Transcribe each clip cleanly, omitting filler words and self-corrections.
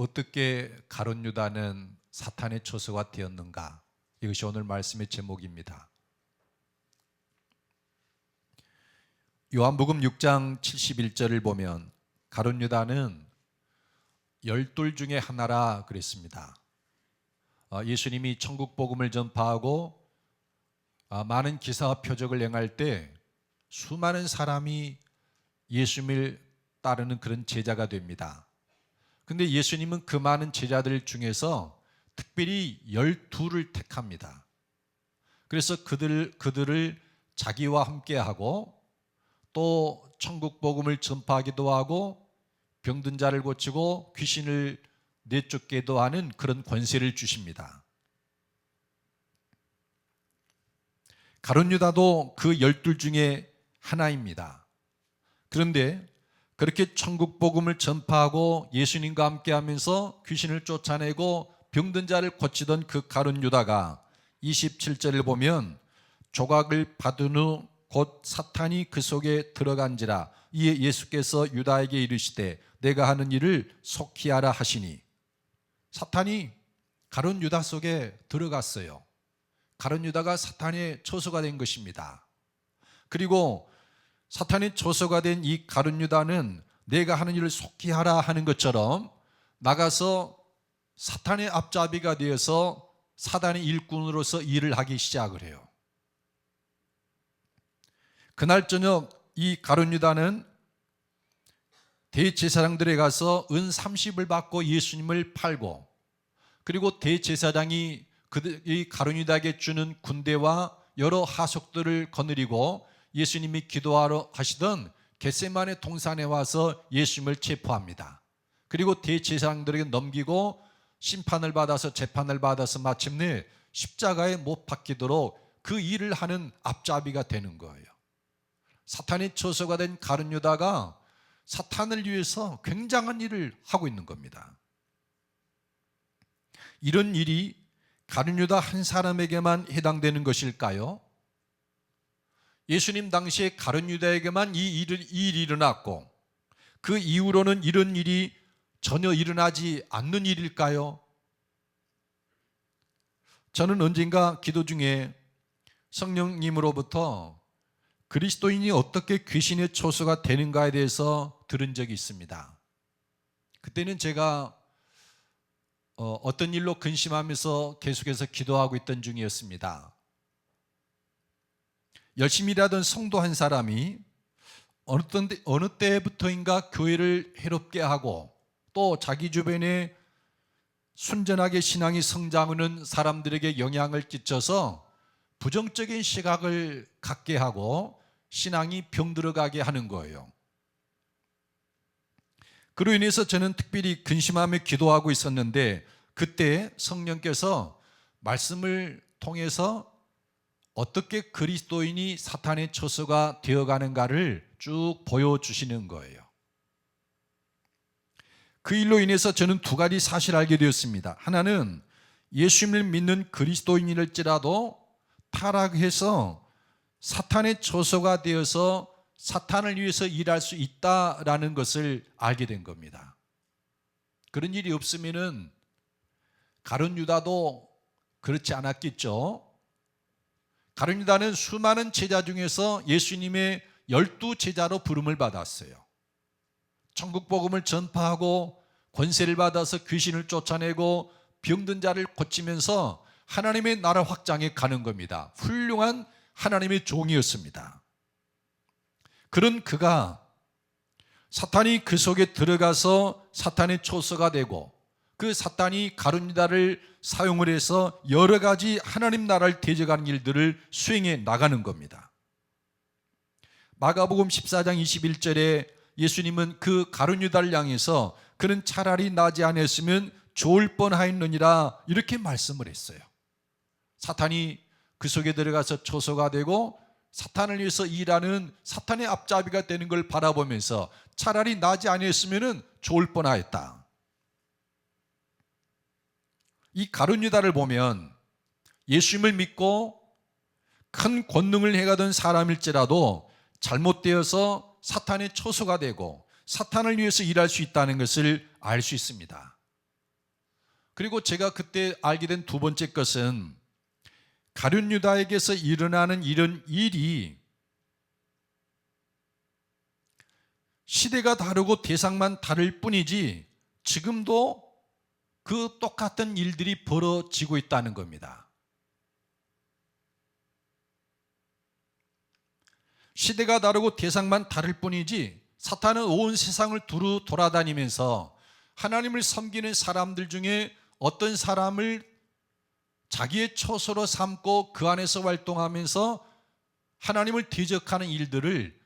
어떻게 가룟 유다는 사탄의 초소가 되었는가? 이것이 오늘 말씀의 제목입니다. 요한복음 6장 71절을 보면 가룟 유다는 12 중에 하나라 그랬습니다. 예수님이 천국 복음을 전파하고 많은 기사와 표적을 행할 때 수많은 사람이 예수님을 따르는 그런 제자가 됩니다. 그런데 예수님은 그 많은 제자들 중에서 특별히 12를 택합니다. 그래서 그들을 자기와 함께하고 또 천국 복음을 전파하기도 하고 병든 자를 고치고 귀신을 내쫓기도 하는 그런 권세를 주십니다. 가룟 유다도 그 12 중에 하나입니다. 그런데 그렇게 천국 복음을 전파하고 예수님과 함께하면서 귀신을 쫓아내고 병든 자를 고치던 그 가룟 유다가 27절을 보면 조각을 받은 후 곧 사탄이 그 속에 들어간지라. 이에 예수께서 유다에게 이르시되 내가 하는 일을 속히 하라 하시니, 사탄이 가룟 유다 속에 들어갔어요. 가룟 유다가 사탄의 초소가 된 것입니다. 그리고 사탄의 초소가 된 이 가룟 유다는 내가 하는 일을 속히 하라 하는 것처럼 나가서 사탄의 앞잡이가 되어서 사단의 일꾼으로서 일을 하기 시작을 해요. 그날 저녁 이 가룟 유다는 대제사장들에 가서 은 30을 받고 예수님을 팔고, 그리고 대제사장이 이 가룟 유다에게 주는 군대와 여러 하속들을 거느리고 예수님이 기도하러 하시던 겟세마네 동산에 와서 예수님을 체포합니다. 그리고 대제사장들에게 넘기고 심판을 받아서 재판을 받아서 마침내 십자가에 못 박히도록 그 일을 하는 앞잡이가 되는 거예요. 사탄의 초소가 된 가룟 유다가 사탄을 위해서 굉장한 일을 하고 있는 겁니다. 이런 일이 가룟 유다 한 사람에게만 해당되는 것일까요? 예수님 당시에 가룟 유다에게만 이 일이 일어났고 그 이후로는 이런 일이 전혀 일어나지 않는 일일까요? 저는 언젠가 기도 중에 성령님으로부터 그리스도인이 어떻게 귀신의 초소가 되는가에 대해서 들은 적이 있습니다. 그때는 제가 어떤 일로 근심하면서 계속해서 기도하고 있던 중이었습니다. 열심히 일하던 성도 한 사람이 어느 때부터인가 교회를 해롭게 하고 또 자기 주변에 순전하게 신앙이 성장하는 사람들에게 영향을 끼쳐서 부정적인 시각을 갖게 하고 신앙이 병들어가게 하는 거예요. 그로 인해서 저는 특별히 근심하며 기도하고 있었는데 그때 성령께서 말씀을 통해서 어떻게 그리스도인이 사탄의 초소가 되어가는가를 쭉 보여주시는 거예요. 그 일로 인해서 저는 두 가지 사실을 알게 되었습니다. 하나는 예수님을 믿는 그리스도인일지라도 타락해서 사탄의 초소가 되어서 사탄을 위해서 일할 수 있다라는 것을 알게 된 겁니다. 그런 일이 없으면은 가룟 유다도 그렇지 않았겠죠. 가룟 유다는 수많은 제자 중에서 예수님의 12 제자로 부름을 받았어요. 천국 복음을 전파하고 권세를 받아서 귀신을 쫓아내고 병든 자를 고치면서 하나님의 나라 확장에 가는 겁니다. 훌륭한 하나님의 종이었습니다. 그런 그가 사탄이 그 속에 들어가서 사탄의 초소가 되고 그 사탄이 가룟 유다를 사용을 해서 여러 가지 하나님 나라를 대적하는 일들을 수행해 나가는 겁니다. 마가복음 14장 21절에 예수님은 그 가룟 유다를 향해서 그는 차라리 나지 않았으면 좋을 뻔하였느니라 이렇게 말씀을 했어요. 사탄이 그 속에 들어가서 초소가 되고 사탄을 위해서 일하는 사탄의 앞잡이가 되는 걸 바라보면서 차라리 나지 아니었으면 좋을 뻔하였다. 이 가룟 유다를 보면 예수님을 믿고 큰 권능을 행하던 사람일지라도 잘못되어서 사탄의 초소가 되고 사탄을 위해서 일할 수 있다는 것을 알 수 있습니다. 그리고 제가 그때 알게 된 두 번째 것은 가룟 유다에게서 일어나는 이런 일이 시대가 다르고 대상만 다를 뿐이지 지금도 그 똑같은 일들이 벌어지고 있다는 겁니다. 시대가 다르고 대상만 다를 뿐이지 사탄은 온 세상을 두루 돌아다니면서 하나님을 섬기는 사람들 중에 어떤 사람을 자기의 처소로 삼고 그 안에서 활동하면서 하나님을 대적하는 일들을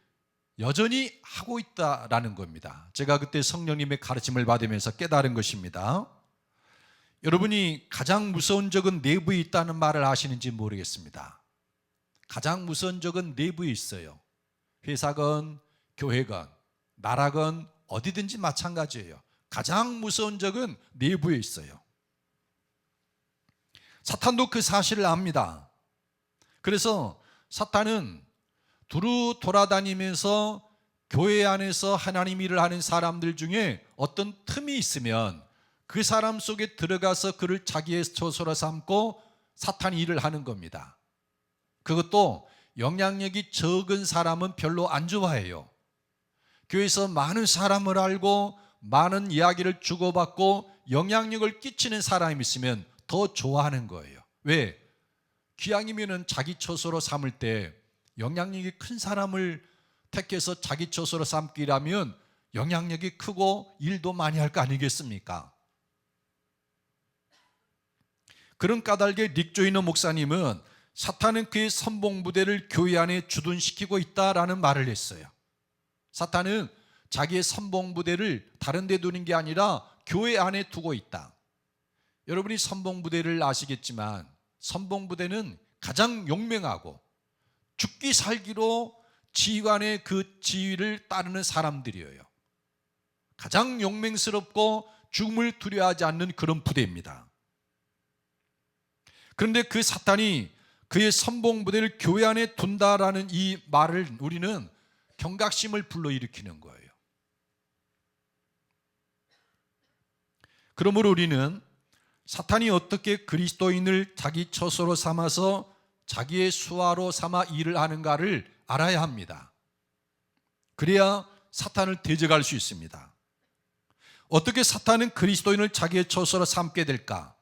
여전히 하고 있다라는 겁니다. 제가 그때 성령님의 가르침을 받으면서 깨달은 것입니다. 여러분이 가장 무서운 적은 내부에 있다는 말을 아시는지 모르겠습니다. 가장 무서운 적은 내부에 있어요. 회사건 교회건 나라건 어디든지 마찬가지예요. 가장 무서운 적은 내부에 있어요. 사탄도 그 사실을 압니다. 그래서 사탄은 두루 돌아다니면서 교회 안에서 하나님 일을 하는 사람들 중에 어떤 틈이 있으면 그 사람 속에 들어가서 그를 자기의 처소로 삼고 사탄이 일을 하는 겁니다. 그것도 영향력이 적은 사람은 별로 안 좋아해요. 교회에서 많은 사람을 알고 많은 이야기를 주고받고 영향력을 끼치는 사람이 있으면 더 좋아하는 거예요. 왜? 기왕이면은 자기 처소로 삼을 때 영향력이 큰 사람을 택해서 자기 처소로 삼기라면 영향력이 크고 일도 많이 할 거 아니겠습니까? 그런 까닭에 릭 조이너 목사님은 사탄은 그의 선봉부대를 교회 안에 주둔시키고 있다라는 말을 했어요. 사탄은 자기의 선봉부대를 다른 데 두는 게 아니라 교회 안에 두고 있다. 여러분이 선봉부대를 아시겠지만 선봉부대는 가장 용맹하고 죽기 살기로 지휘관의 그 지휘를 따르는 사람들이에요. 가장 용맹스럽고 죽음을 두려워하지 않는 그런 부대입니다. 그런데 그 사탄이 그의 선봉부대를 교회 안에 둔다라는 이 말을 우리는 경각심을 불러일으키는 거예요. 그러므로 우리는 사탄이 어떻게 그리스도인을 자기 처소로 삼아서 자기의 수하로 삼아 일을 하는가를 알아야 합니다. 그래야 사탄을 대적할 수 있습니다. 어떻게 사탄은 그리스도인을 자기의 처소로 삼게 될까?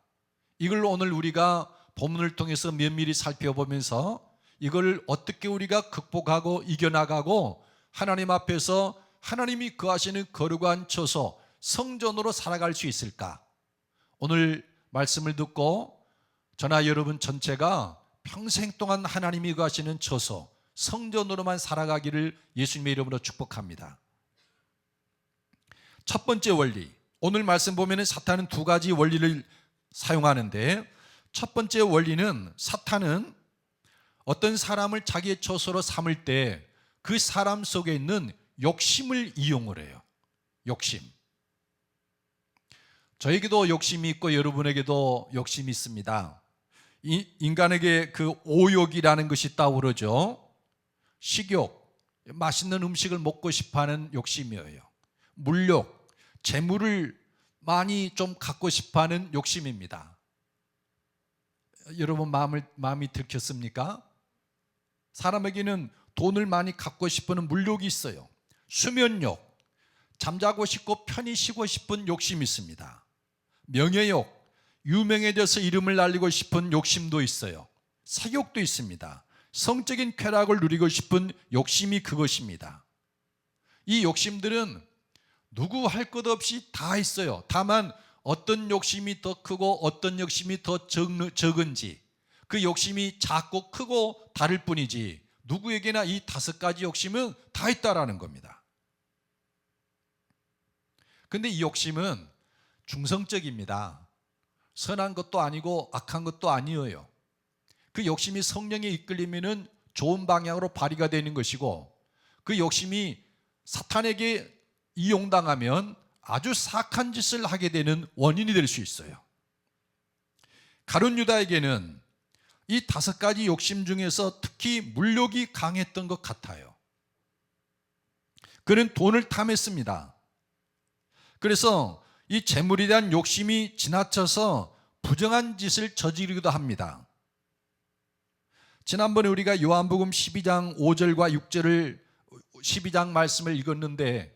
이걸 오늘 우리가 본문을 통해서 면밀히 살펴보면서 이걸 어떻게 우리가 극복하고 이겨나가고 하나님 앞에서 하나님이 거하시는 거룩한 처소 성전으로 살아갈 수 있을까? 오늘 말씀을 듣고 저나 여러분 전체가 평생 동안 하나님이 거하시는 처소 성전으로만 살아가기를 예수님의 이름으로 축복합니다. 첫 번째 원리, 오늘 말씀 보면 사탄은 두 가지 원리를 사용하는데 첫 번째 원리는 사탄은 어떤 사람을 자기의 처소로 삼을 때 그 사람 속에 있는 욕심을 이용을 해요. 욕심. 저에게도 욕심이 있고 여러분에게도 욕심이 있습니다. 인간에게 그 오욕이라는 것이 있다고 그러죠. 식욕, 맛있는 음식을 먹고 싶어하는 욕심이에요. 물욕, 재물을 많이 좀 갖고 싶어하는 욕심입니다. 여러분 마음이 들켰습니까? 사람에게는 돈을 많이 갖고 싶은 물욕이 있어요. 수면욕, 잠자고 싶고 편히 쉬고 싶은 욕심이 있습니다. 명예욕, 유명해져서 이름을 날리고 싶은 욕심도 있어요. 사욕도 있습니다. 성적인 쾌락을 누리고 싶은 욕심이 그것입니다. 이 욕심들은 누구 할 것 없이 다 있어요. 다만 어떤 욕심이 더 크고 어떤 욕심이 더 적은지 그 욕심이 작고 크고 다를 뿐이지 누구에게나 이 다섯 가지 욕심은 다 있다라는 겁니다. 그런데 이 욕심은 중성적입니다. 선한 것도 아니고 악한 것도 아니에요. 그 욕심이 성령에 이끌리면 좋은 방향으로 발휘가 되는 것이고 그 욕심이 사탄에게 이용당하면 아주 사악한 짓을 하게 되는 원인이 될 수 있어요. 가룟 유다에게는 이 다섯 가지 욕심 중에서 특히 물욕이 강했던 것 같아요. 그는 돈을 탐했습니다. 그래서 이 재물에 대한 욕심이 지나쳐서 부정한 짓을 저지르기도 합니다. 지난번에 우리가 요한복음 12장 5절과 6절을 12장 말씀을 읽었는데,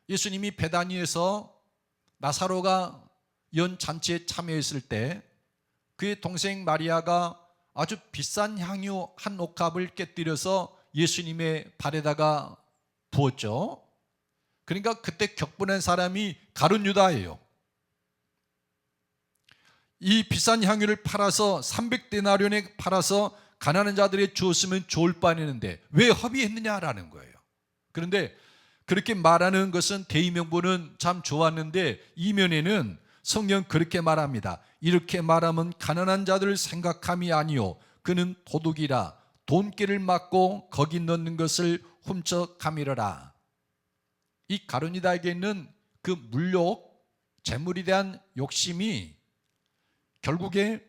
예수님이 베다니에서 나사로가 연 잔치에 참여했을 때 그의 동생 마리아가 아주 비싼 향유 한 옥합을 깨뜨려서 예수님의 발에다가 부었죠. 그러니까 그때 격분한 사람이 가룟 유다예요. 이 비싼 향유를 팔아서 300데나리온에 팔아서 가난한 자들에게 주었으면 좋을 뻔했는데 왜 허비했느냐라는 거예요. 그런데 그렇게 말하는 것은 대의명분은 참 좋았는데 이면에는 성경 그렇게 말합니다. 이렇게 말하면 가난한 자들을 생각함이 아니요 그는 도둑이라 돈깨를 맞고 거기 넣는 것을 훔쳐가미러라. 이 가룟 유다에게 있는 그 물욕, 재물에 대한 욕심이 결국에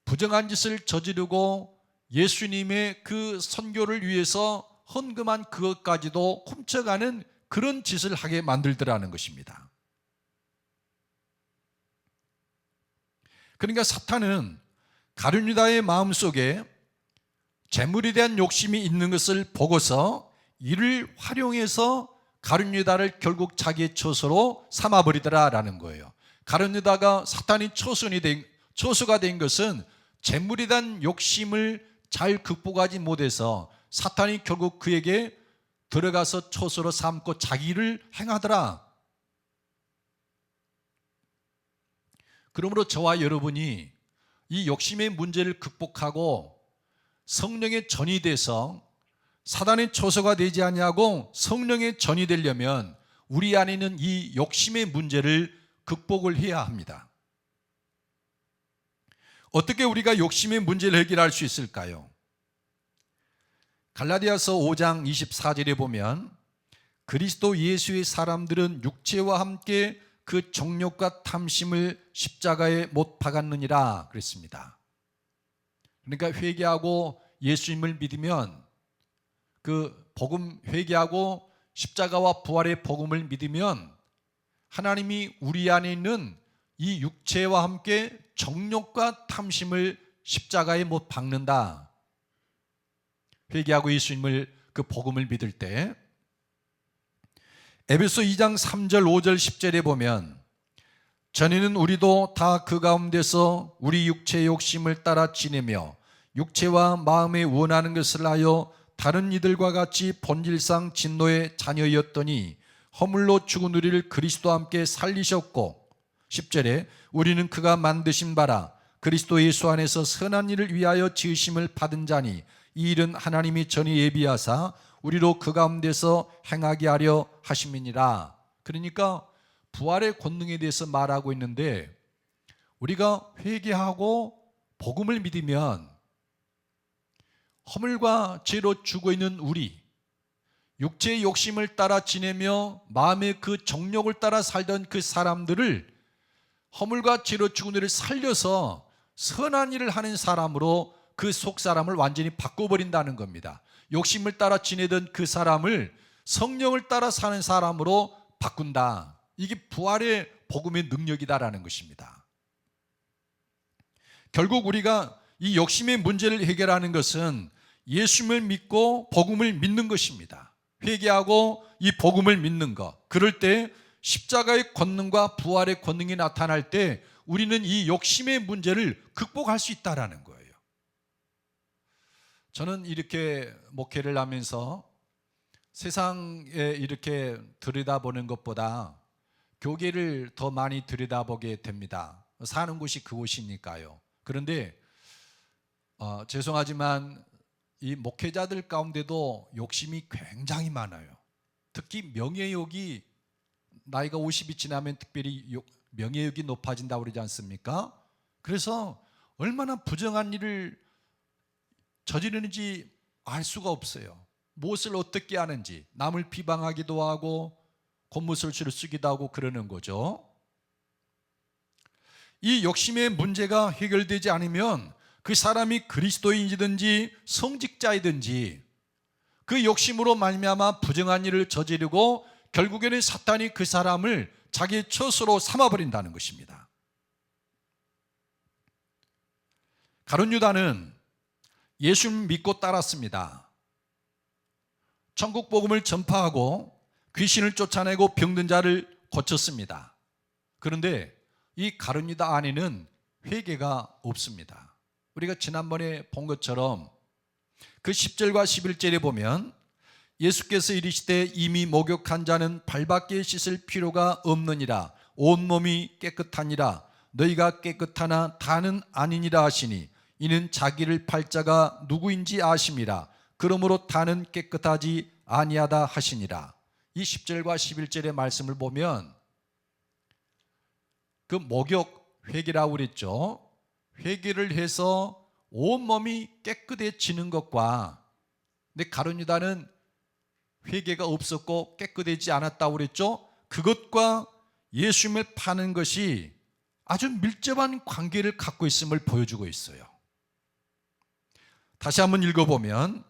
부정한 짓을 저지르고 예수님의 그 선교를 위해서 헌금한 그것까지도 훔쳐가는 그런 짓을 하게 만들더라는 것입니다. 그러니까 사탄은 가룟 유다의 마음속에 재물에 대한 욕심이 있는 것을 보고서 이를 활용해서 가룟 유다를 결국 자기의 처소로 삼아버리더라라는 거예요. 가룟 유다가 사탄이 처소가 된 것은 재물에 대한 욕심을 잘 극복하지 못해서 사탄이 결국 그에게 들어가서 처소로 삼고 자기를 행하더라. 그러므로 저와 여러분이 이 욕심의 문제를 극복하고 성령의 전이 돼서 사단의 처소가 되지 아니하고 성령의 전이 되려면 우리 안에 있는 이 욕심의 문제를 극복을 해야 합니다. 어떻게 우리가 욕심의 문제를 해결할 수 있을까요? 갈라디아서 5장 24절에 보면 그리스도 예수의 사람들은 육체와 함께 그 정욕과 탐심을 십자가에 못 박았느니라 그랬습니다. 그러니까 회개하고 예수님을 믿으면 그 복음 회개하고 십자가와 부활의 복음을 믿으면 하나님이 우리 안에 있는 이 육체와 함께 정욕과 탐심을 십자가에 못 박는다. 회개하고 예수님을 그 복음을 믿을 때 에베소 2장 3절 5절 10절에 보면 전에는 우리도 다 그 가운데서 우리 육체의 욕심을 따라 지내며 육체와 마음에 원하는 것을 하여 다른 이들과 같이 본질상 진노의 자녀였더니 허물로 죽은 우리를 그리스도와 함께 살리셨고 10절에 우리는 그가 만드신 바라 그리스도 예수 안에서 선한 일을 위하여 지으심을 받은 자니 이 일은 하나님이 전에 예비하사 우리로 그 가운데서 행하게 하려 하심이니라. 그러니까 부활의 권능에 대해서 말하고 있는데 우리가 회개하고 복음을 믿으면 허물과 죄로 죽어 있는 우리, 육체의 욕심을 따라 지내며 마음의 그 정욕을 따라 살던 그 사람들을 허물과 죄로 죽은 우리를 살려서 선한 일을 하는 사람으로 그 속 사람을 완전히 바꿔버린다는 겁니다. 욕심을 따라 지내던 그 사람을 성령을 따라 사는 사람으로 바꾼다. 이게 부활의 복음의 능력이다라는 것입니다. 결국 우리가 이 욕심의 문제를 해결하는 것은 예수님을 믿고 복음을 믿는 것입니다. 회개하고 이 복음을 믿는 것. 그럴 때 십자가의 권능과 부활의 권능이 나타날 때 우리는 이 욕심의 문제를 극복할 수 있다라는 거예요. 저는 이렇게 목회를 하면서 세상에 이렇게 들여다보는 것보다 교계를 더 많이 들여다보게 됩니다. 사는 곳이 그곳이니까요. 그런데 죄송하지만 이 목회자들 가운데도 욕심이 굉장히 많아요. 특히 명예욕이 나이가 50이 지나면 특별히 명예욕이 높아진다고 그러지 않습니까? 그래서 얼마나 부정한 일을 저지르는지 알 수가 없어요. 무엇을 어떻게 하는지 남을 비방하기도 하고 곤무술수를 쓰기도 하고 그러는 거죠. 이 욕심의 문제가 해결되지 않으면 그 사람이 그리스도인이든지 성직자이든지 그 욕심으로 말미암아 부정한 일을 저지르고 결국에는 사탄이 그 사람을 자기의 처소로 삼아버린다는 것입니다. 가룟 유다는 예수를 믿고 따랐습니다. 천국 복음을 전파하고 귀신을 쫓아내고 병든 자를 고쳤습니다. 그런데 이 가룟 유다 안에는 회개가 없습니다. 우리가 지난번에 본 것처럼 그 10절과 11절에 보면 예수께서 이르시되 이미 목욕한 자는 발밖에 씻을 필요가 없느니라. 온몸이 깨끗하니라. 너희가 깨끗하나 다는 아니니라 하시니 이는 자기를 팔 자가 누구인지 아심이라. 그러므로 다는 깨끗하지 아니하다 하시니라. 이 10절과 11절의 말씀을 보면 그 목욕 회개라고 그랬죠. 회개를 해서 온몸이 깨끗해지는 것과, 근데 가룟 유다는 회개가 없었고 깨끗해지지 않았다고 그랬죠. 그것과 예수님을 파는 것이 아주 밀접한 관계를 갖고 있음을 보여주고 있어요. 다시 한번 읽어보면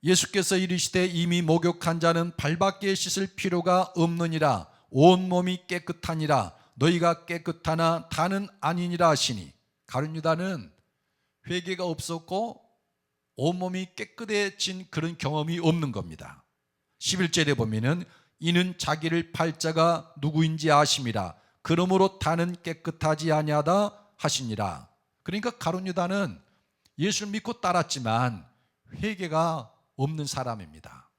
예수께서 이르시되 이미 목욕한 자는 발밖에 씻을 필요가 없느니라. 온몸이 깨끗하니라. 너희가 깨끗하나 다는 아니니라 하시니, 가룟 유다는 회개가 없었고 온몸이 깨끗해진 그런 경험이 없는 겁니다. 11절에 보면은 이는 자기를 팔 자가 누구인지 아심이라. 그러므로 다는 깨끗하지 아니하다 하시니라. 그러니까 가룟 유다는 예수를 믿고 따랐지만 회개가 없는 사람입니다.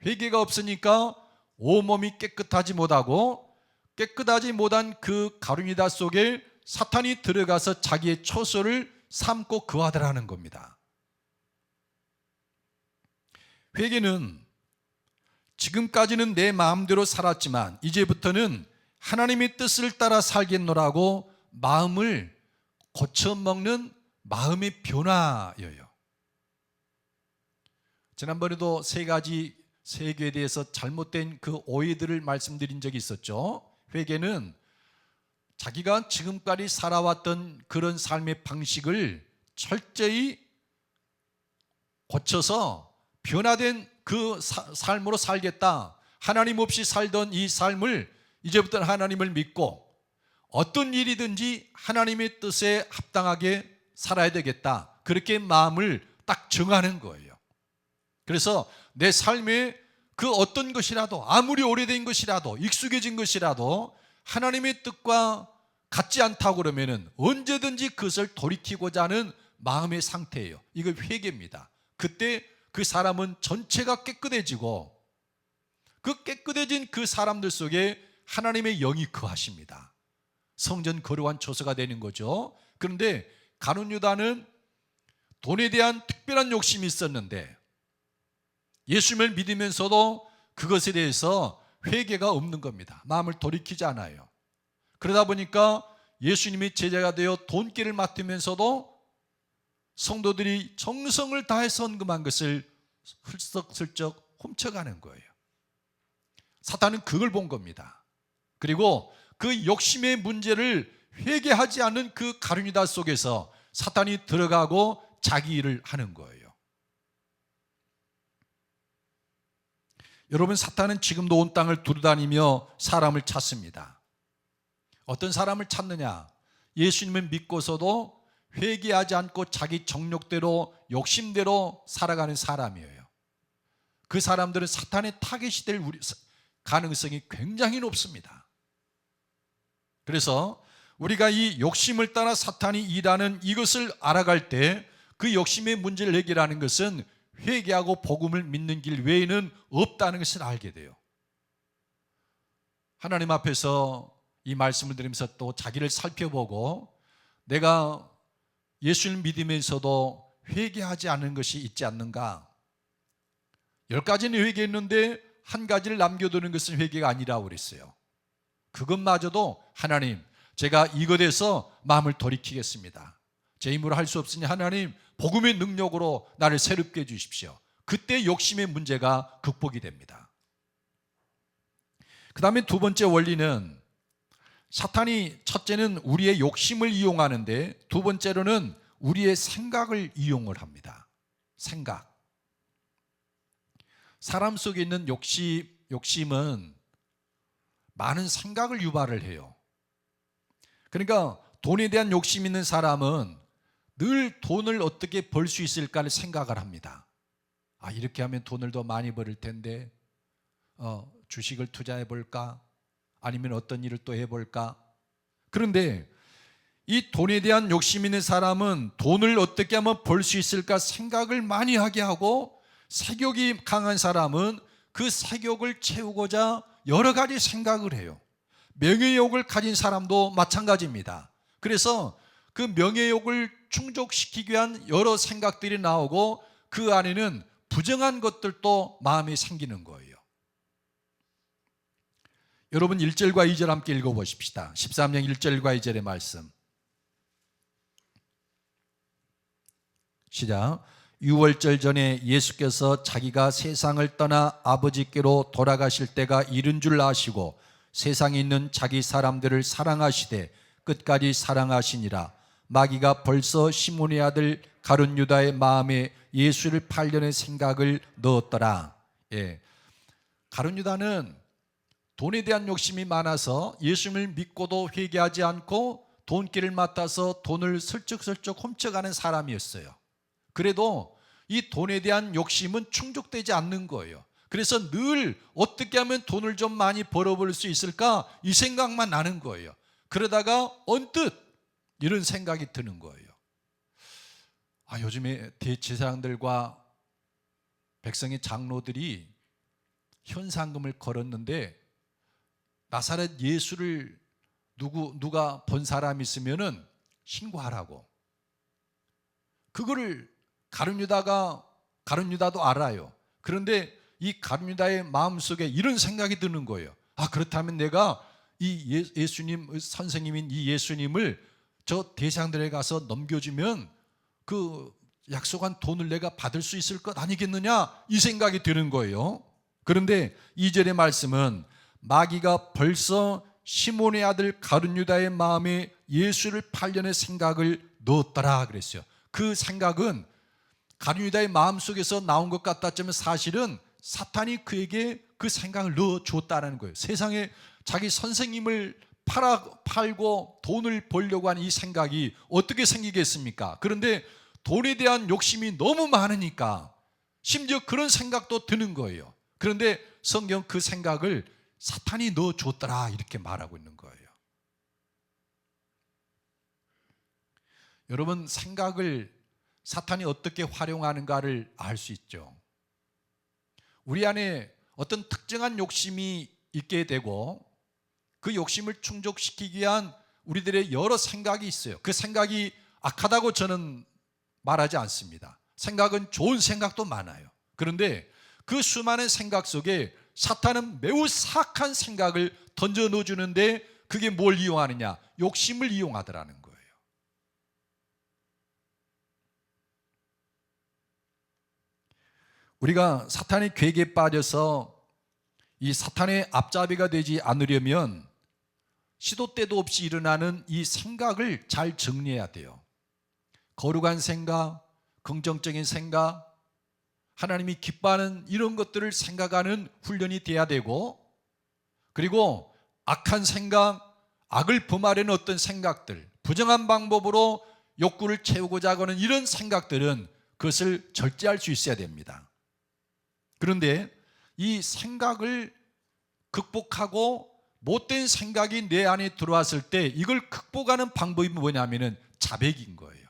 회개가 없으니까 온몸이 깨끗하지 못하고, 깨끗하지 못한 그 가룟 유다 속에 사탄이 들어가서 자기의 처소를 삼고 거하더라는 겁니다. 회개는 지금까지는 내 마음대로 살았지만 이제부터는 하나님의 뜻을 따라 살겠노라고 마음을 고쳐먹는 마음의 변화예요. 지난번에도 세 가지 세계에 대해서 잘못된 그 오해들을 말씀드린 적이 있었죠. 회개는 자기가 지금까지 살아왔던 그런 삶의 방식을 철저히 고쳐서 변화된 그 삶으로 살겠다. 하나님 없이 살던 이 삶을 이제부터는 하나님을 믿고 어떤 일이든지 하나님의 뜻에 합당하게 살아야 되겠다. 그렇게 마음을 딱 정하는 거예요. 그래서 내 삶에 그 어떤 것이라도, 아무리 오래된 것이라도, 익숙해진 것이라도 하나님의 뜻과 같지 않다고 그러면은 언제든지 그것을 돌이키고자 하는 마음의 상태예요. 이거 회개입니다. 그때 그 사람은 전체가 깨끗해지고 그 깨끗해진 그 사람들 속에 하나님의 영이 거하십니다. 성전 거룩한 처소가 되는 거죠. 그런데 가룟 유다는 돈에 대한 특별한 욕심이 있었는데 예수님을 믿으면서도 그것에 대해서 회개가 없는 겁니다. 마음을 돌이키지 않아요. 그러다 보니까 예수님이 제자가 되어 돈길을 맡으면서도 성도들이 정성을 다해서 헌금한 것을 슬쩍슬쩍 훔쳐가는 거예요. 사탄은 그걸 본 겁니다. 그리고 그 욕심의 문제를 회개하지 않는 그 가룟 유다 속에서 사탄이 들어가고 자기 일을 하는 거예요. 여러분, 사탄은 지금도 온 땅을 두루다니며 사람을 찾습니다. 어떤 사람을 찾느냐? 예수님을 믿고서도 회개하지 않고 자기 정욕대로 욕심대로 살아가는 사람이에요. 그 사람들은 사탄의 타겟이 될 가능성이 굉장히 높습니다. 그래서 우리가 이 욕심을 따라 사탄이 일하는 이것을 알아갈 때 그 욕심의 문제를 해결하는 것은 회개하고 복음을 믿는 길 외에는 없다는 것을 알게 돼요. 하나님 앞에서 이 말씀을 들으면서 또 자기를 살펴보고 내가 예수를 믿으면서도 회개하지 않는 것이 있지 않는가? 10가지는 회개했는데 한 가지를 남겨두는 것은 회개가 아니라고 그랬어요. 그것마저도 하나님, 제가 이것에서 마음을 돌이키겠습니다. 제 힘으로 할 수 없으니 하나님 복음의 능력으로 나를 새롭게 해주십시오. 그때 욕심의 문제가 극복이 됩니다. 그 다음에 두 번째 원리는 사탄이 첫째는 우리의 욕심을 이용하는데 두 번째로는 우리의 생각을 이용을 합니다. 생각. 사람 속에 있는 욕심 욕심은 많은 생각을 유발을 해요. 그러니까 돈에 대한 욕심 있는 사람은 늘 돈을 어떻게 벌 수 있을까를 생각을 합니다. 이렇게 하면 돈을 더 많이 벌을 텐데 주식을 투자해 볼까? 아니면 어떤 일을 또 해볼까? 그런데 이 돈에 대한 욕심 있는 사람은 돈을 어떻게 하면 벌 수 있을까 생각을 많이 하게 하고, 색욕이 강한 사람은 그 색욕을 채우고자 여러 가지 생각을 해요. 명예욕을 가진 사람도 마찬가지입니다. 그래서 그 명예욕을 충족시키기 위한 여러 생각들이 나오고, 그 안에는 부정한 것들도 마음에 생기는 거예요. 여러분 1절과 2절 함께 읽어보십시다. 13장 1절과 2절의 말씀 시작. 유월절 전에 예수께서 자기가 세상을 떠나 아버지께로 돌아가실 때가 이른 줄 아시고 세상에 있는 자기 사람들을 사랑하시되 끝까지 사랑하시니라. 마귀가 벌써 시몬의 아들 가룟 유다의 마음에 예수를 팔려는 생각을 넣었더라. 가룟 유다는 돈에 대한 욕심이 많아서 예수님을 믿고도 회개하지 않고 돈길을 맡아서 돈을 슬쩍슬쩍 훔쳐가는 사람이었어요. 그래도 이 돈에 대한 욕심은 충족되지 않는 거예요. 그래서 늘 어떻게 하면 돈을 좀 많이 벌어볼 수 있을까, 이 생각만 나는 거예요. 그러다가 언뜻 이런 생각이 드는 거예요. 요즘에 대제사장들과 백성의 장로들이 현상금을 걸었는데, 나사렛 예수를 누가 본 사람이 있으면은 신고하라고. 그거를 가룟 유다도 알아요. 그런데 이 가룟 유다의 마음속에 이런 생각이 드는 거예요. 그렇다면 내가 이 예수님, 선생님인 이 예수님을 저 대상들에 가서 넘겨주면 그 약속한 돈을 내가 받을 수 있을 것 아니겠느냐, 이 생각이 드는 거예요. 그런데 2절의 말씀은 마귀가 벌써 시몬의 아들 가룟 유다의 마음에 예수를 팔려는 생각을 넣었더라 그랬어요. 그 생각은 가룟 유다의 마음속에서 나온 것 같았지만 사실은 사탄이 그에게 그 생각을 넣어줬다는 거예요. 세상에 자기 선생님을 팔고 돈을 벌려고 하는 이 생각이 어떻게 생기겠습니까? 그런데 돈에 대한 욕심이 너무 많으니까 심지어 그런 생각도 드는 거예요. 그런데 성경 그 생각을 사탄이 넣어줬더라 이렇게 말하고 있는 거예요. 여러분, 생각을 사탄이 어떻게 활용하는가를 알 수 있죠. 우리 안에 어떤 특정한 욕심이 있게 되고 그 욕심을 충족시키기 위한 우리들의 여러 생각이 있어요. 그 생각이 악하다고 저는 말하지 않습니다. 생각은 좋은 생각도 많아요. 그런데 그 수많은 생각 속에 사탄은 매우 사악한 생각을 던져 넣어주는데, 그게 뭘 이용하느냐? 욕심을 이용하더라는 거예요. 우리가 사탄의 괴계에 빠져서 이 사탄의 앞잡이가 되지 않으려면 시도 때도 없이 일어나는 이 생각을 잘 정리해야 돼요. 거룩한 생각, 긍정적인 생각, 하나님이 기뻐하는 이런 것들을 생각하는 훈련이 돼야 되고, 그리고 악한 생각, 악을 범하려는 어떤 생각들, 부정한 방법으로 욕구를 채우고자 하는 이런 생각들은 그것을 절제할 수 있어야 됩니다. 그런데 이 생각을 극복하고 못된 생각이 내 안에 들어왔을 때 이걸 극복하는 방법이 뭐냐면은 자백인 거예요.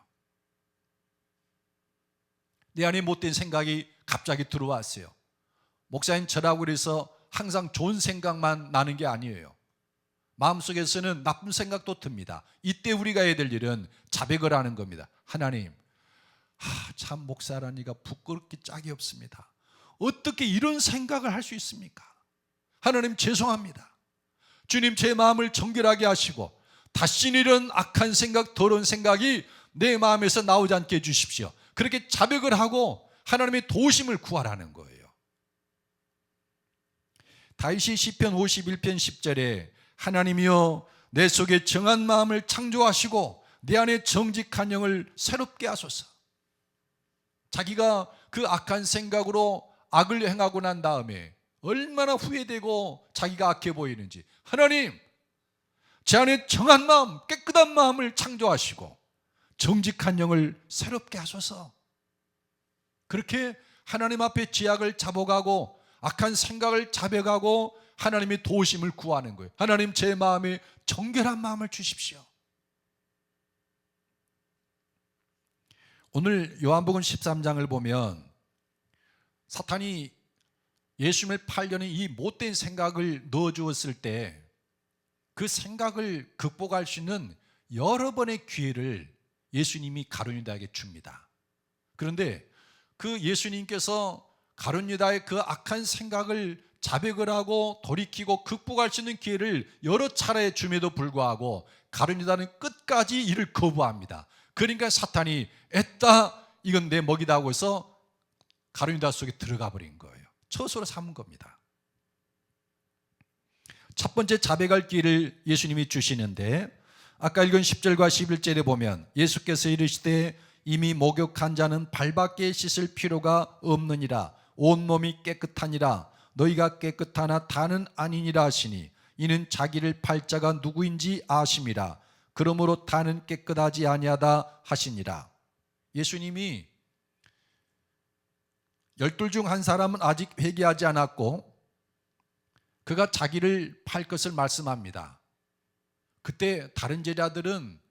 내 안에 못된 생각이 갑자기 들어왔어요. 목사님 저라고 그래서 항상 좋은 생각만 나는 게 아니에요. 마음속에서는 나쁜 생각도 듭니다. 이때 우리가 해야 될 일은 자백을 하는 겁니다. 하나님, 참 목사라니까 부끄럽기 짝이 없습니다. 어떻게 이런 생각을 할 수 있습니까? 하나님 죄송합니다. 주님 제 마음을 정결하게 하시고 다시는 이런 악한 생각, 더러운 생각이 내 마음에서 나오지 않게 해주십시오. 그렇게 자백을 하고 하나님의 도우심을 구하라는 거예요. 다윗이 시편 51편 10절에 하나님이여 내 속에 정한 마음을 창조하시고 내 안에 정직한 영을 새롭게 하소서. 자기가 그 악한 생각으로 악을 행하고 난 다음에 얼마나 후회되고 자기가 악해 보이는지. 하나님, 제 안에 정한 마음, 깨끗한 마음을 창조하시고 정직한 영을 새롭게 하소서. 그렇게 하나님 앞에 지약을 잡아가고 악한 생각을 자백하고 하나님의 도우심을 구하는 거예요. 하나님, 제 마음에 정결한 마음을 주십시오. 오늘 요한복음 13장을 보면 사탄이 예수님을 팔려는 이 못된 생각을 넣어주었을 때 그 생각을 극복할 수 있는 여러 번의 기회를 예수님이 가룟 유다에게 줍니다. 그런데 그 예수님께서 가룟 유다의 그 악한 생각을 자백을 하고 돌이키고 극복할 수 있는 기회를 여러 차례 줌에도 불구하고 가룟 유다는 끝까지 이를 거부합니다. 그러니까 사탄이 애따 이건 내 먹이다 하고 해서 가룟 유다 속에 들어가 버린 거예요. 처소로 삼은 겁니다. 첫 번째 자백할 기회를 예수님이 주시는데 아까 읽은 10절과 11절에 보면 예수께서 이르시되 이미 목욕한 자는 발밖에 씻을 필요가 없느니라. 온몸이 깨끗하니라. 너희가 깨끗하나 다는 아니니라 하시니 이는 자기를 팔 자가 누구인지 아심이라. 그러므로 다는 깨끗하지 아니하다 하시니라. 예수님이 12 중 한 사람은 아직 회개하지 않았고 그가 자기를 팔 것을 말씀합니다. 그때 다른 제자들은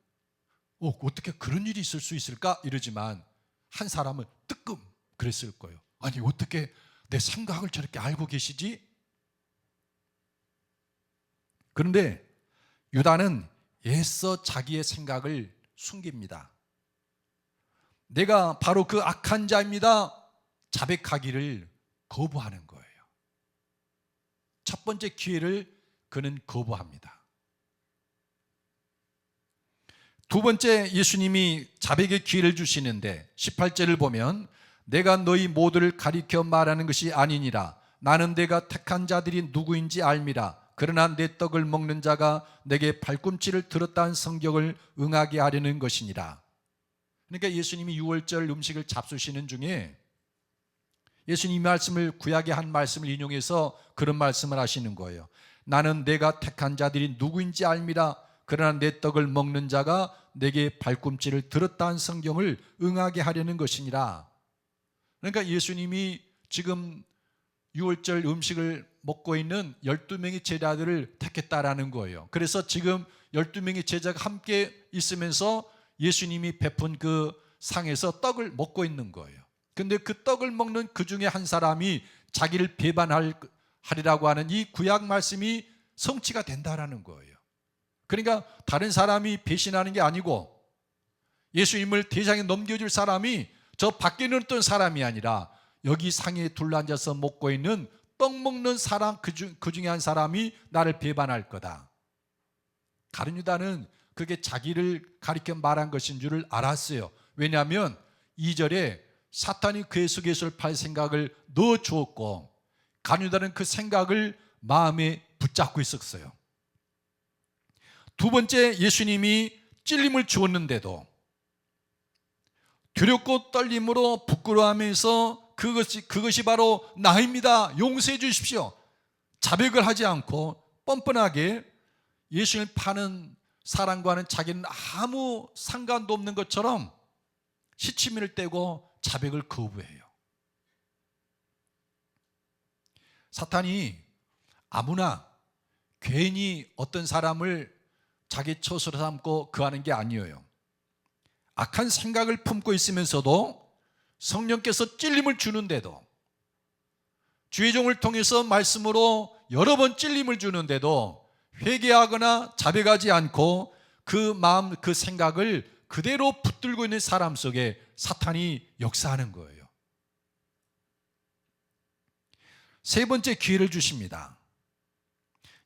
어떻게 그런 일이 있을 수 있을까? 이러지만 한 사람은 뜨끔 그랬을 거예요. 아니, 어떻게 내 생각을 저렇게 알고 계시지? 그런데 유다는 애써 자기의 생각을 숨깁니다. 내가 바로 그 악한 자입니다. 자백하기를 거부하는 거예요. 첫 번째 기회를 그는 거부합니다. 두 번째 예수님이 자백의 기회를 주시는데 18절을 보면 내가 너희 모두를 가리켜 말하는 것이 아니니라. 나는 내가 택한 자들이 누구인지 알미라. 그러나 내 떡을 먹는 자가 내게 발꿈치를 들었다는 성경을 응하게 하려는 것이니라. 그러니까 예수님이 유월절 음식을 잡수시는 중에 예수님이 말씀을 구약의 한 말씀을 인용해서 그런 말씀을 하시는 거예요. 나는 내가 택한 자들이 누구인지 알미라. 그러나 내 떡을 먹는 자가 내게 발꿈치를 들었다는 성경을 응하게 하려는 것이니라. 그러니까 예수님이 지금 유월절 음식을 먹고 있는 12명의 제자들을 택했다라는 거예요. 그래서 지금 12명의 제자가 함께 있으면서 예수님이 베푼 그 상에서 떡을 먹고 있는 거예요. 근데 그 떡을 먹는 그 중에 한 사람이 자기를 배반하리라고 하는 이 구약 말씀이 성취가 된다라는 거예요. 그러니까 다른 사람이 배신하는 게 아니고 예수님을 대장에 넘겨줄 사람이 저 밖에 있는 어떤 사람이 아니라 여기 상에 둘러앉아서 먹고 있는 떡 먹는 사람 그 중에 한 사람이 나를 배반할 거다. 가룟 유다는 그게 자기를 가리켜 말한 것인 줄을 알았어요. 왜냐하면 2절에 사탄이 그의 속에서 팔 생각을 넣어주었고 가룟 유다는 그 생각을 마음에 붙잡고 있었어요. 두 번째 예수님이 찔림을 주었는데도 두렵고 떨림으로 부끄러워하면서 그것이 바로 나입니다. 용서해 주십시오. 자백을 하지 않고 뻔뻔하게 예수님을 파는 사람과는 자기는 아무 상관도 없는 것처럼 시치미를 떼고 자백을 거부해요. 사탄이 아무나 괜히 어떤 사람을 자기 처소로 삼고 거하는 게 아니에요. 악한 생각을 품고 있으면서도 성령께서 찔림을 주는데도 주의 종을 통해서 말씀으로 여러 번 찔림을 주는데도 회개하거나 자백하지 않고 그 마음, 그 생각을 그대로 붙들고 있는 사람 속에 사탄이 역사하는 거예요. 세 번째 기회를 주십니다.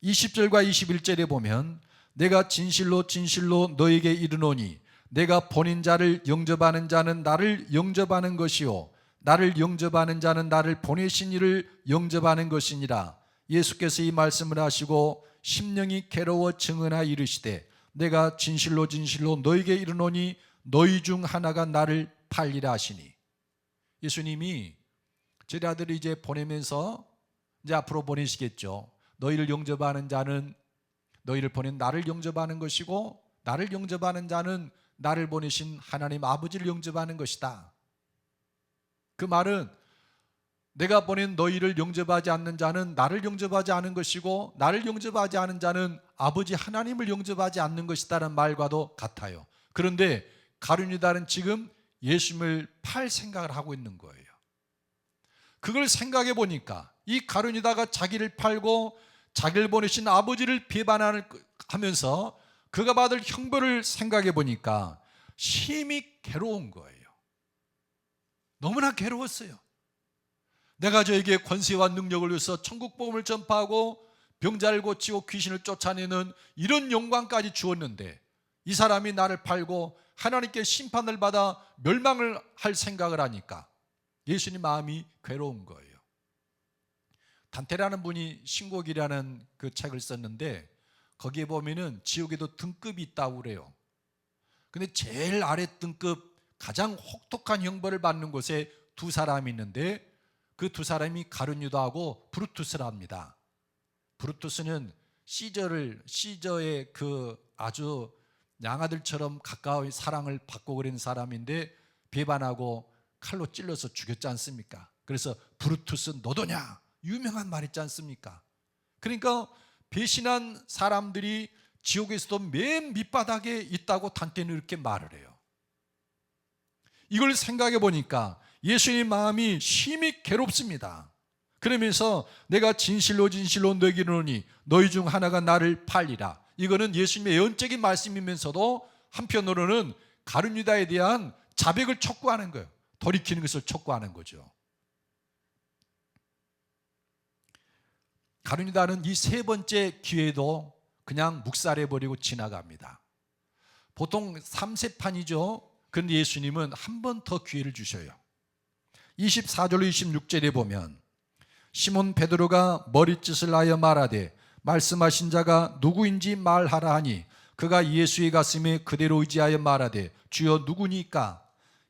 20절과 21절에 보면 내가 진실로 진실로 너에게 이르노니 내가 보낸 자를 영접하는 자는 나를 영접하는 것이요 나를 영접하는 자는 나를 보내신 이를 영접하는 것이니라. 예수께서 이 말씀을 하시고 심령이 괴로워 증언하 이르시되 내가 진실로 진실로 너에게 이르노니 너희 중 하나가 나를 팔리라 하시니. 예수님이 제자들을 이제 보내면서 이제 앞으로 보내시겠죠. 너희를 영접하는 자는 너희를 보낸 나를 영접하는 것이고 나를 영접하는 자는 나를 보내신 하나님 아버지를 영접하는 것이다. 그 말은 내가 보낸 너희를 영접하지 않는 자는 나를 영접하지 않은 것이고 나를 영접하지 않은 자는 아버지 하나님을 영접하지 않는 것이다라는 말과도 같아요. 그런데 가룟유다는 지금 예수님을 팔 생각을 하고 있는 거예요. 그걸 생각해 보니까 이 가룟유다가 자기를 팔고 자기를 보내신 아버지를 비판하면서 그가 받을 형벌을 생각해 보니까 심히 괴로운 거예요. 너무나 괴로웠어요. 내가 저에게 권세와 능력을 위해서 천국 복음을 전파하고 병자를 고치고 귀신을 쫓아내는 이런 영광까지 주었는데 이 사람이 나를 팔고 하나님께 심판을 받아 멸망을 할 생각을 하니까 예수님 마음이 괴로운 거예요. 단테라는 분이 신곡이라는 그 책을 썼는데 거기에 보면은 지옥에도 등급이 있다고 그래요. 근데 제일 아래 등급 가장 혹독한 형벌을 받는 곳에 두 사람이 있는데 그 두 사람이 가룟유다하고 브루투스랍니다. 브루투스는 시저의 그 아주 양아들처럼 가까이 사랑을 받고 그런 사람인데 배반하고 칼로 찔러서 죽였지 않습니까? 그래서 브루투스 너도냐? 유명한 말 있지 않습니까? 그러니까 배신한 사람들이 지옥에서도 맨 밑바닥에 있다고 단테는 이렇게 말을 해요. 이걸 생각해 보니까 예수님 마음이 심히 괴롭습니다. 그러면서 내가 진실로 진실로 너에게 이르노니 너희 중 하나가 나를 팔리라. 이거는 예수님의 예언적인 말씀이면서도 한편으로는 가룟유다에 대한 자백을 촉구하는 거예요. 돌이키는 것을 촉구하는 거죠. 가룟유다는 이 세 번째 기회도 그냥 묵살해버리고 지나갑니다. 보통 3세판이죠. 그런데 예수님은 한 번 더 기회를 주셔요. 24절로 26절에 보면 시몬 베드로가 머리짓을 하여 말하되 말씀하신 자가 누구인지 말하라 하니 그가 예수의 가슴에 그대로 의지하여 말하되 주여 누구니까?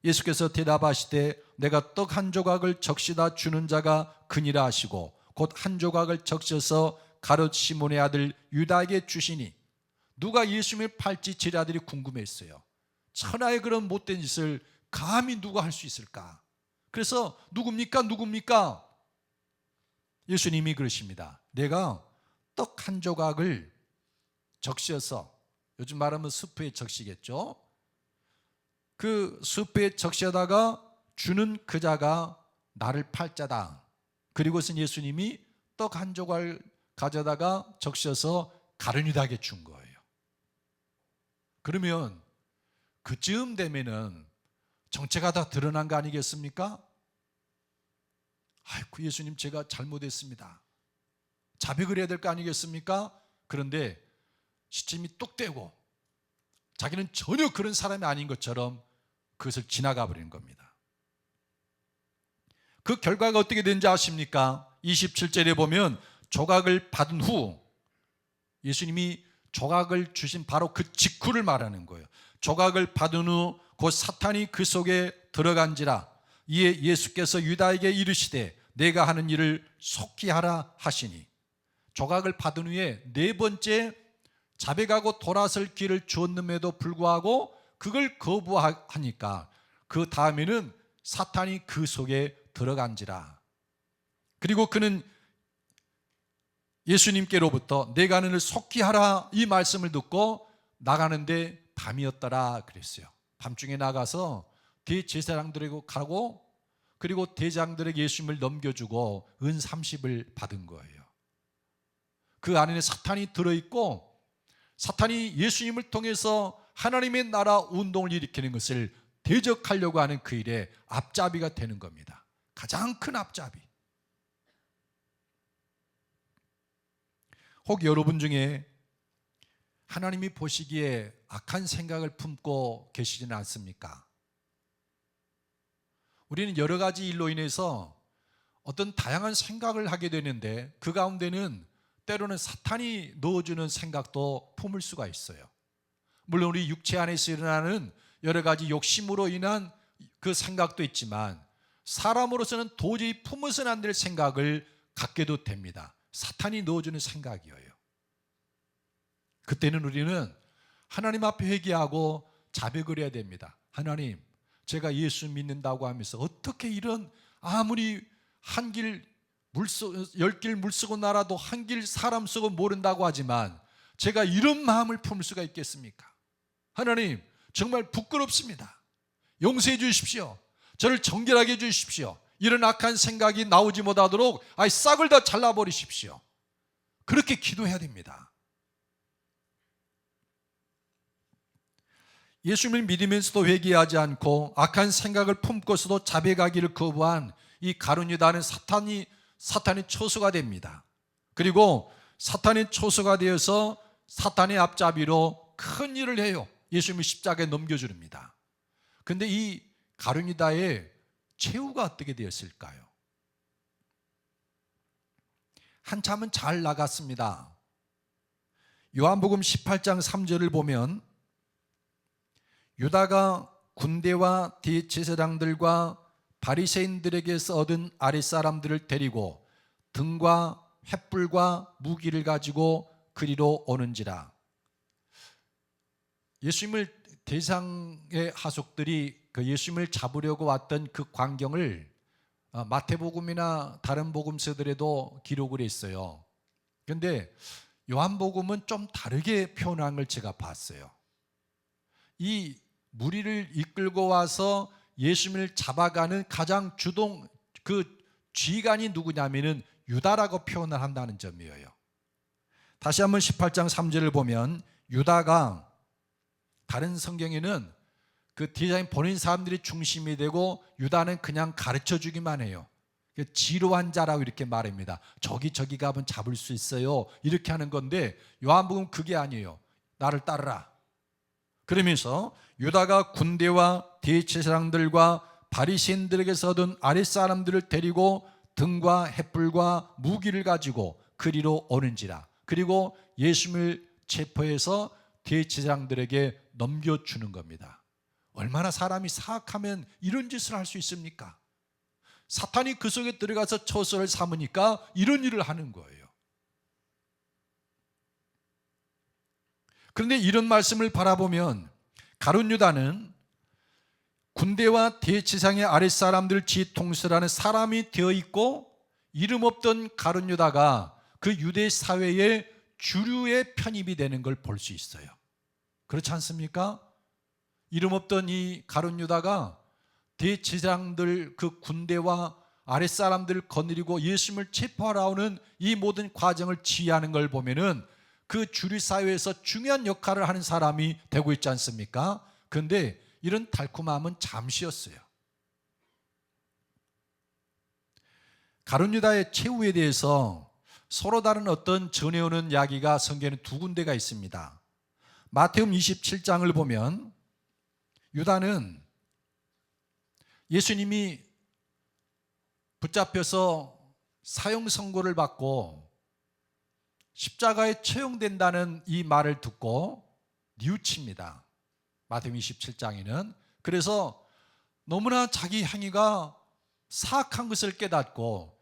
예수께서 대답하시되 내가 떡 한 조각을 적시다 주는 자가 그니라 하시고 곧 한 조각을 적셔서 가룟 시몬의 아들 유다에게 주시니 누가 예수님을 팔지 제자들이 궁금했어요. 천하의 그런 못된 짓을 감히 누가 할 수 있을까? 그래서 누굽니까? 예수님이 그러십니다. 내가 떡 한 조각을 적셔서, 요즘 말하면 수프에 적시겠죠. 그 수프에 적셔다가 주는 그 자가 나를 팔 자다. 그리고선 예수님이 떡 한 조각을 가져다가 적셔서 가룟유다에게 준 거예요. 그러면 그쯤 되면은 정체가 다 드러난 거 아니겠습니까? 아이고 예수님 제가 잘못했습니다. 자백을 해야 될 거 아니겠습니까? 그런데 시침이 똑 떼고 자기는 전혀 그런 사람이 아닌 것처럼 그것을 지나가 버리는 겁니다. 그 결과가 어떻게 되는지 아십니까? 27절에 보면 조각을 받은 후 예수님이 조각을 주신 바로 그 직후를 말하는 거예요. 조각을 받은 후 곧 사탄이 그 속에 들어간지라 이에 예수께서 유다에게 이르시되 내가 하는 일을 속히 하라 하시니 조각을 받은 후에 네 번째 자백하고 돌아설 길을 주었음에도 불구하고 그걸 거부하니까 그 다음에는 사탄이 그 속에 들어간지라. 그리고 그는 예수님께로부터 내가 하는 일을 속히 하라 이 말씀을 듣고 나가는데 밤이었더라 그랬어요. 밤중에 나가서 대제사장들에게 가고 그리고 대장들에게 예수님을 넘겨주고 은 30을 받은 거예요. 그 안에는 사탄이 들어있고 사탄이 예수님을 통해서 하나님의 나라 운동을 일으키는 것을 대적하려고 하는 그 일에 앞잡이가 되는 겁니다. 가장 큰 앞잡이. 혹 여러분 중에 하나님이 보시기에 악한 생각을 품고 계시지는 않습니까? 우리는 여러 가지 일로 인해서 어떤 다양한 생각을 하게 되는데 그 가운데는 때로는 사탄이 넣어주는 생각도 품을 수가 있어요. 물론 우리 육체 안에서 일어나는 여러 가지 욕심으로 인한 그 생각도 있지만 사람으로서는 도저히 품어서는 안 될 생각을 갖게도 됩니다. 사탄이 넣어주는 생각이에요. 그때는 우리는 하나님 앞에 회개하고 자백을 해야 됩니다. 하나님, 제가 예수 믿는다고 하면서 어떻게 이런, 아무리 한 길 열 길 물 쓰고 날아도 한 길 사람 쓰고 모른다고 하지만 제가 이런 마음을 품을 수가 있겠습니까? 하나님, 정말 부끄럽습니다. 용서해 주십시오. 저를 정결하게 해 주십시오. 이런 악한 생각이 나오지 못하도록 싹을 다 잘라버리십시오. 그렇게 기도해야 됩니다. 예수님을 믿으면서도 회개하지 않고 악한 생각을 품고서도 자백하기를 거부한 이 가룟 유다는 사탄의 초소가 됩니다. 그리고 사탄의 초소가 되어서 사탄의 앞잡이로 큰 일을 해요. 예수님을 십자가에 넘겨주립니다. 그런데 이 가룟 유다의 최후가 어떻게 되었을까요? 한참은 잘 나갔습니다. 요한복음 18장 3절을 보면 유다가 군대와 대제사장들과 바리새인들에게서 얻은 아랫사람들을 데리고 등과 횃불과 무기를 가지고 그리로 오는지라. 예수님을 대상의 하속들이 그 예수님을 잡으려고 왔던 그 광경을 마태복음이나 다른 복음서들에도 기록을 했어요. 그런데 요한복음은 좀 다르게 표현한 걸 제가 봤어요. 이 무리를 이끌고 와서 예수님을 잡아가는 가장 그 쥐간이 누구냐면은 유다라고 표현을 한다는 점이에요. 다시 한번 18장 3절을 보면 유다가, 다른 성경에는 그 디자인 보낸 사람들이 중심이 되고 유다는 그냥 가르쳐 주기만 해요. 지루한 자라고 이렇게 말합니다. 저기 가면 잡을 수 있어요, 이렇게 하는 건데 요한복음 그게 아니에요. 나를 따르라. 그러면서 유다가 군대와 대제사장들과 바리새인들에게서 얻은 아랫사람들을 데리고 등과 횃불과 무기를 가지고 그리로 오는지라. 그리고 예수님을 체포해서 대제사장들에게 넘겨주는 겁니다. 얼마나 사람이 사악하면 이런 짓을 할 수 있습니까? 사탄이 그 속에 들어가서 처소를 삼으니까 이런 일을 하는 거예요. 그런데 이런 말씀을 바라보면 가룟 유다는 군대와 대제사장의 아랫사람들 지통수라는 사람이 되어 있고, 이름 없던 가룟 유다가 그 유대 사회의 주류에 편입이 되는 걸 볼 수 있어요. 그렇지 않습니까? 이름 없던 이 가룟 유다가 대제사장들 그 군대와 아랫사람들을 거느리고 예수님을 체포하러 오는 이 모든 과정을 지휘하는 걸 보면은 그 주류 사회에서 중요한 역할을 하는 사람이 되고 있지 않습니까? 그런데 이런 달콤함은 잠시였어요. 가룟 유다의 최후에 대해서 서로 다른 어떤 전해오는 이야기가 성경에 두 군데가 있습니다. 마태복음 27장을 보면 유다는 예수님이 붙잡혀서 사형 선고를 받고 십자가에 처형된다는 이 말을 듣고 뉘우칩니다. 마태복음 27장에는. 그래서 너무나 자기 행위가 사악한 것을 깨닫고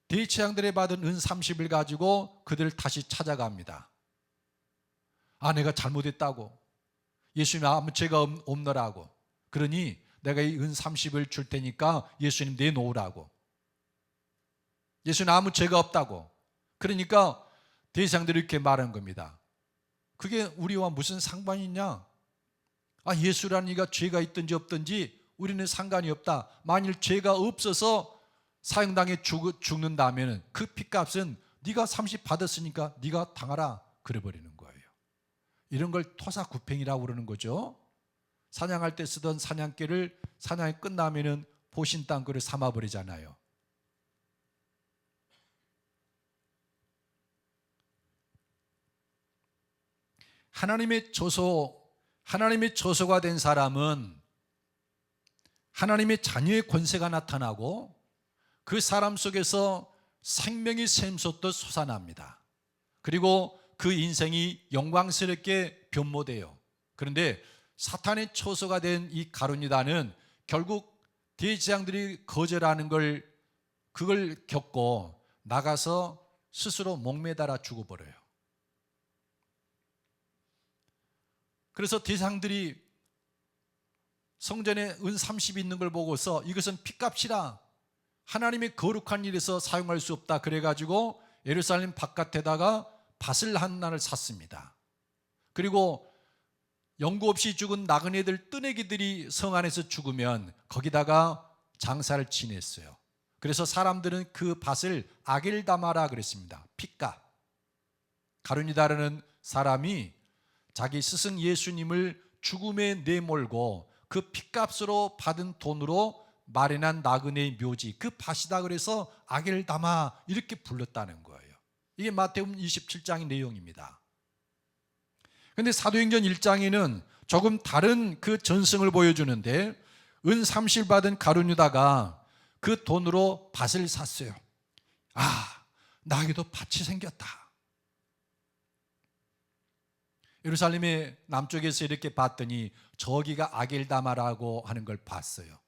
대제사장들이 받은 은 30을 가지고 그들을 다시 찾아갑니다. 내가 잘못했다고, 예수님 아무 죄가 없노라고, 그러니 내가 이 은 30을 줄 테니까 예수님 내놓으라고, 예수님 아무 죄가 없다고. 그러니까 대제사장들이 이렇게 말한 겁니다. 그게 우리와 무슨 상관이 있냐? 예수라는 이가 죄가 있든지 없든지 우리는 상관이 없다. 만일 죄가 없어서 사형당해 죽는다면 그 핏값은 네가 30 받았으니까 네가 당하라, 그래버리는 거예요. 이런 걸 토사구팽이라고 그러는 거죠. 사냥할 때 쓰던 사냥개를 사냥이 끝나면 보신 땅굴을 삼아버리잖아요. 하나님의 저소가 된 사람은 하나님의 자녀의 권세가 나타나고 그 사람 속에서 생명이 샘솟듯 솟아납니다. 그리고 그 인생이 영광스럽게 변모돼요. 그런데 사탄의 처소가 된 이 가룟 유다는 결국 대제사장들이 거절하는 그걸 겪고 나가서 스스로 목매달아 죽어버려요. 그래서 대상들이 성전에 은 30이 있는 걸 보고서 이것은 핏값이라 하나님의 거룩한 일에서 사용할 수 없다 그래가지고 예루살렘 바깥에다가 밭을 하나를 샀습니다. 그리고 연고 없이 죽은 나그네들 뜨내기들이 성 안에서 죽으면 거기다가 장사를 지냈어요. 그래서 사람들은 그 밭을 아겔다마라 그랬습니다. 핏값. 가룟유다라는 사람이 자기 스승 예수님을 죽음에 내몰고 그 핏값으로 받은 돈으로 마련한 나그네의 묘지, 그 밭이다 그래서 아겔다마 이렇게 불렀다는 거예요. 이게 마태복음 27장의 내용입니다. 그런데 사도행전 1장에는 조금 다른 그 전승을 보여주는데 은 30을 받은 가룟유다가 그 돈으로 밭을 샀어요. 아, 나에게도 밭이 생겼다. 예루살렘의 남쪽에서 이렇게 봤더니 저기가 아겔다마라고 하는 걸 봤어요.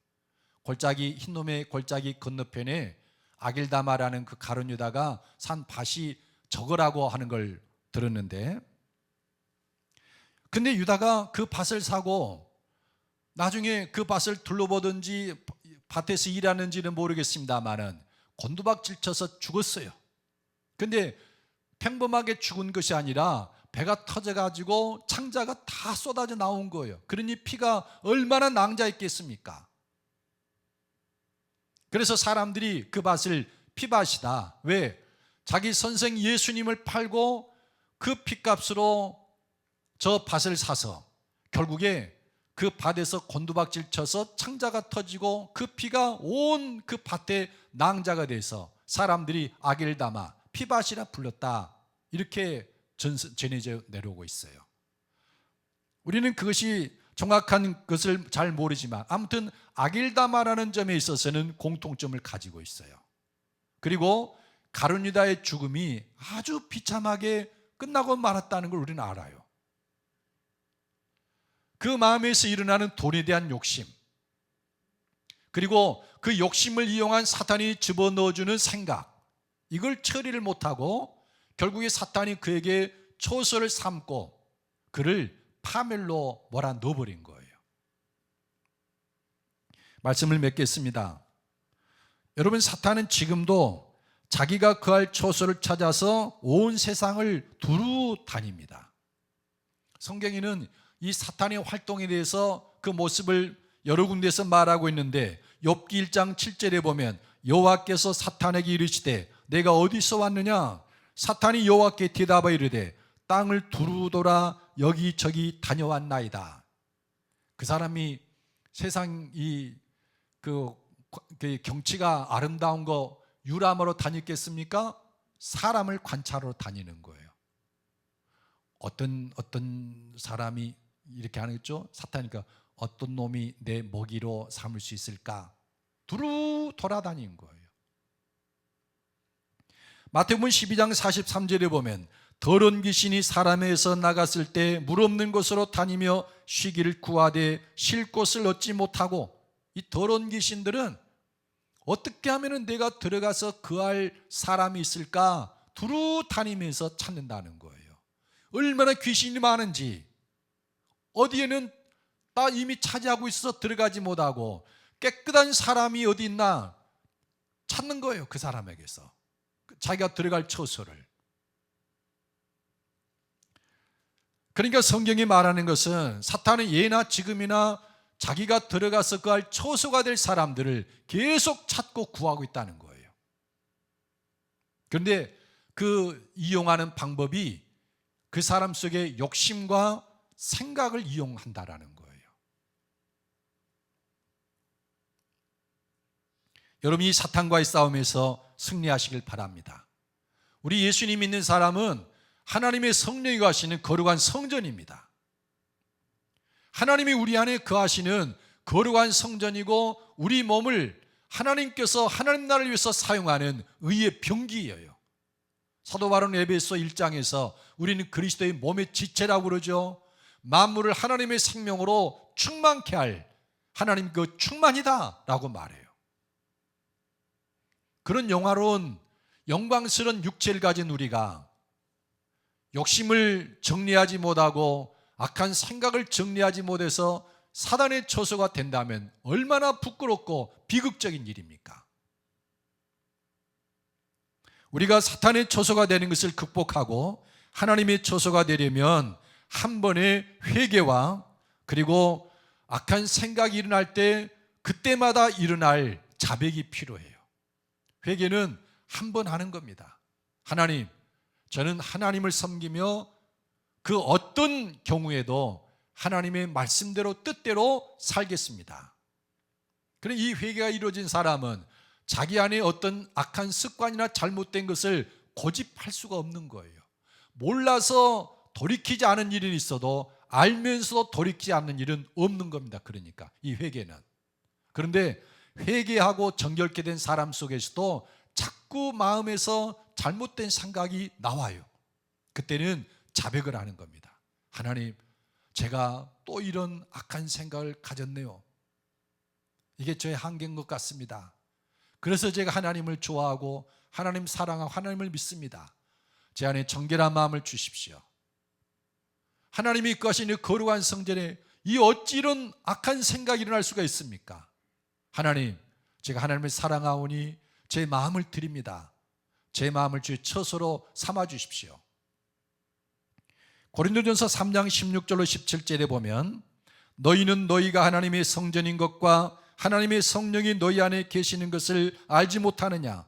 골짜기, 흰놈의 골짜기 건너편에 아겔다마라는 그 가룟유다가 산 밭이 저거라고 하는 걸 들었는데, 근데 유다가 그 밭을 사고 나중에 그 밭을 둘러보든지 밭에서 일하는지는 모르겠습니다만은 곤두박질 쳐서 죽었어요. 근데 평범하게 죽은 것이 아니라 배가 터져가지고 창자가 다 쏟아져 나온 거예요. 그러니 피가 얼마나 낭자했겠습니까? 그래서 사람들이 그 밭을 피밭이다. 왜? 자기 선생 예수님을 팔고 그 핏값으로 저 밭을 사서 결국에 그 밭에서 곤두박질 쳐서 창자가 터지고 그 피가 온 그 밭에 낭자가 돼서 사람들이 아겔다마, 피밭이라 불렀다. 이렇게 전해져 내려오고 있어요. 우리는 그것이 정확한 것을 잘 모르지만 아무튼 아겔다마라는 점에 있어서는 공통점을 가지고 있어요. 그리고 가룟유다의 죽음이 아주 비참하게 끝나고 말았다는 걸 우리는 알아요. 그 마음에서 일어나는 돈에 대한 욕심, 그리고 그 욕심을 이용한 사탄이 집어넣어주는 생각, 이걸 처리를 못하고 결국에 사탄이 그에게 초소를 삼고 그를 파멸로 몰아넣어버린 거예요. 말씀을 맺겠습니다. 여러분, 사탄은 지금도 자기가 거할 초소를 찾아서 온 세상을 두루 다닙니다. 성경에는 이 사탄의 활동에 대해서 그 모습을 여러 군데에서 말하고 있는데 욥기 1장 7절에 보면 여호와께서 사탄에게 이르시되 내가 어디서 왔느냐? 사탄이 여호와께 대답하여 이르되 땅을 두루 돌아 여기저기 다녀왔나이다. 그 사람이 세상 그 경치가 아름다운 거 유람으로 다녔겠습니까? 사람을 관찰하러 다니는 거예요. 어떤 사람이 이렇게 하겠죠? 사탄이니까 어떤 놈이 내 먹이로 삼을 수 있을까? 두루 돌아다닌 거예요. 마태복음 12장 43절에 보면 더러운 귀신이 사람에서 나갔을 때 물 없는 곳으로 다니며 쉬기를 구하되 쉴 곳을 얻지 못하고, 이 더러운 귀신들은 어떻게 하면 내가 들어가서 거할 사람이 있을까 두루 다니면서 찾는다는 거예요. 얼마나 귀신이 많은지, 어디에는 다 이미 차지하고 있어서 들어가지 못하고 깨끗한 사람이 어디 있나 찾는 거예요. 그 사람에게서 자기가 들어갈 처소를. 그러니까 성경이 말하는 것은 사탄은 예나 지금이나 자기가 들어가서 거할 처소가 될 사람들을 계속 찾고 구하고 있다는 거예요. 그런데 그 이용하는 방법이 그 사람 속의 욕심과 생각을 이용한다라는 거예요. 여러분이 사탄과의 싸움에서 승리하시길 바랍니다. 우리 예수님 믿는 사람은 하나님의 성령이 거하시는 거룩한 성전입니다. 하나님이 우리 안에 거하시는 거룩한 성전이고 우리 몸을 하나님께서 하나님 나라를 위해서 사용하는 의의 병기예요. 사도 바울은 에베소 1장에서 우리는 그리스도의 몸의 지체라고 그러죠. 만물을 하나님의 생명으로 충만케 할 하나님 그 충만이다 라고 말해요. 그런 영화로운 영광스러운 육체를 가진 우리가 욕심을 정리하지 못하고 악한 생각을 정리하지 못해서 사단의 처소가 된다면 얼마나 부끄럽고 비극적인 일입니까? 우리가 사탄의 처소가 되는 것을 극복하고 하나님의 처소가 되려면 한 번의 회개와 그리고 악한 생각이 일어날 때 그때마다 일어날 자백이 필요해요. 회개는 한 번 하는 겁니다. 하나님, 저는 하나님을 섬기며 그 어떤 경우에도 하나님의 말씀대로 뜻대로 살겠습니다. 그런데 이 회개가 이루어진 사람은 자기 안에 어떤 악한 습관이나 잘못된 것을 고집할 수가 없는 거예요. 몰라서 돌이키지 않은 일이 있어도 알면서도 돌이키지 않는 일은 없는 겁니다. 그러니까 이 회개는. 그런데 회개하고 정결케 된 사람 속에서도 자꾸 마음에서 잘못된 생각이 나와요. 그때는 자백을 하는 겁니다. 하나님, 제가 또 이런 악한 생각을 가졌네요. 이게 저의 한계인 것 같습니다. 그래서 제가 하나님을 좋아하고 하나님 사랑하고 하나님을 믿습니다. 제 안에 정결한 마음을 주십시오. 하나님이 이끄하시는 거룩한 성전에 이 어찌 이런 악한 생각이 일어날 수가 있습니까? 하나님, 제가 하나님을 사랑하오니 제 마음을 드립니다. 제 마음을 주의 처소로 삼아 주십시오. 고린도전서 3장 16절로 17절에 보면 너희는 너희가 하나님의 성전인 것과 하나님의 성령이 너희 안에 계시는 것을 알지 못하느냐?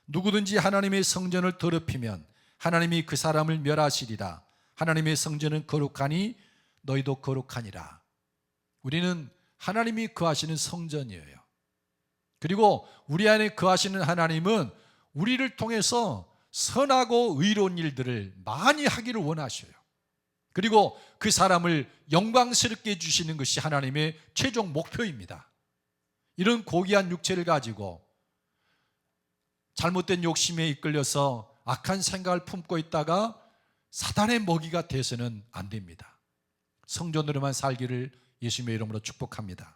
누구든지 하나님의 성전을 더럽히면 하나님이 그 사람을 멸하시리라. 하나님의 성전은 거룩하니 너희도 거룩하니라. 우리는 하나님이 거하시는 성전이에요. 그리고 우리 안에 거하시는 하나님은 우리를 통해서 선하고 의로운 일들을 많이 하기를 원하셔요. 그리고 그 사람을 영광스럽게 해주시는 것이 하나님의 최종 목표입니다. 이런 고귀한 육체를 가지고 잘못된 욕심에 이끌려서 악한 생각을 품고 있다가 사단의 먹이가 돼서는 안 됩니다. 성전으로만 살기를 예수님의 이름으로 축복합니다.